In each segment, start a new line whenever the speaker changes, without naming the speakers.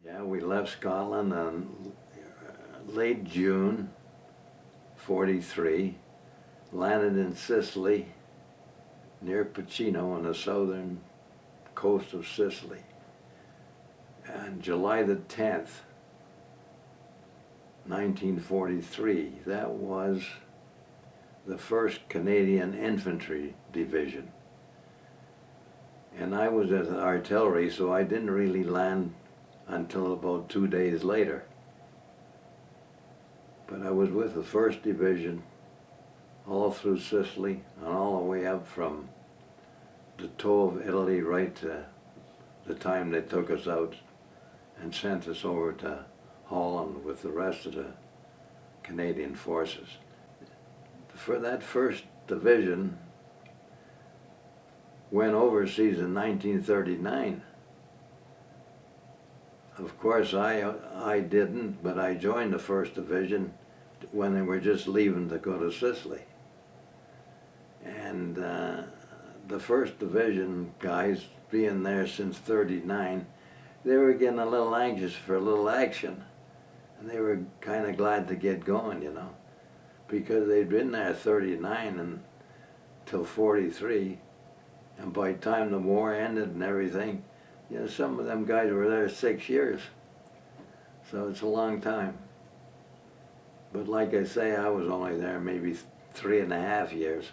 Yeah, we left Scotland in late June '43, landed in Sicily, near Pacino on the southern coast of Sicily. And July the 10th, 1943, that was the 1st Canadian Infantry Division. And I was as an artillery, so I didn't really land until about 2 days later. But I was with the 1st Division all through Sicily and all the way up from the toe of Italy right to the time they took us out and sent us over to Holland with the rest of the Canadian forces. For that 1st Division went overseas in 1939. Of course, I didn't, but I joined the 1st Division when they were just leaving to go to Sicily. And the 1st Division guys, being there since '39, they were getting a little anxious for a little action. And they were kind of glad to get going, you know, because they'd been there '39 until '43. And by the time the war ended and everything, you know, some of them guys were there 6 years. So it's a long time. But like I say, I was only there maybe 3.5 years.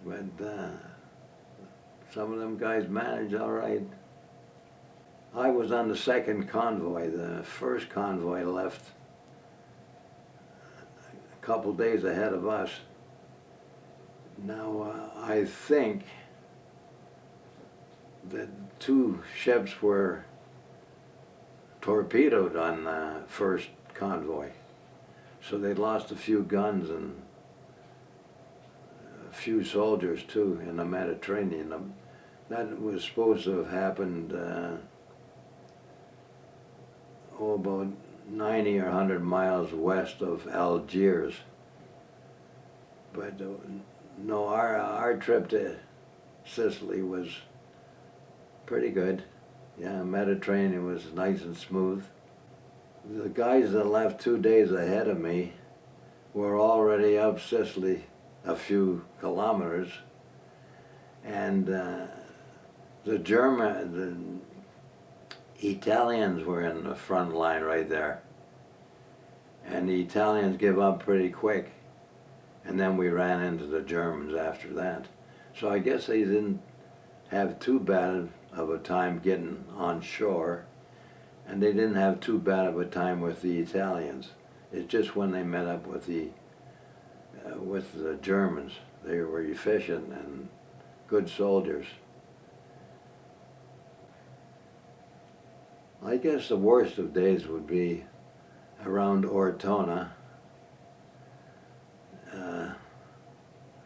But some of them guys managed all right. I was on the 2nd convoy. The 1st convoy left a couple days ahead of us. Now, I think that 2 ships were torpedoed on the 1st convoy. So they lost a few guns and a few soldiers too in the Mediterranean. That was supposed to have happened about 90 or 100 miles west of Algiers. But no, our trip to Sicily was pretty good. Yeah, Mediterranean was nice and smooth. The guys that left 2 days ahead of me were already up Sicily a few kilometers, and the Italians were in the front line right there, and the Italians gave up pretty quick, and then we ran into the Germans after that. So I guess they didn't have too bad of a time getting on shore, and they didn't have too bad of a time with the Italians. It's just when they met up with the Germans, they were efficient and good soldiers. I guess the worst of days would be around Ortona.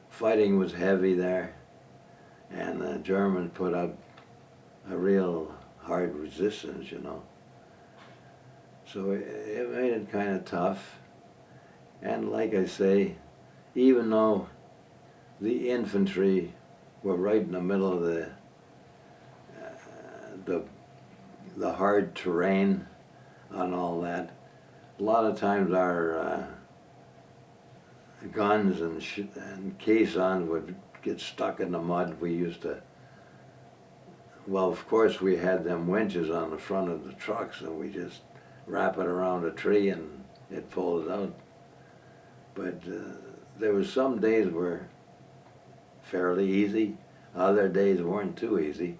Fighting was heavy there, and the Germans put up a real hard resistance, you know. So it made it kind of tough. And like I say, even though the infantry were right in the middle of the hard terrain and all that, a lot of times our guns and caissons would get stuck in the mud. We used to, well, of course we had them winches on the front of the trucks, and we just wrap it around a tree and it pulls out. But there was some days were fairly easy, other days weren't too easy.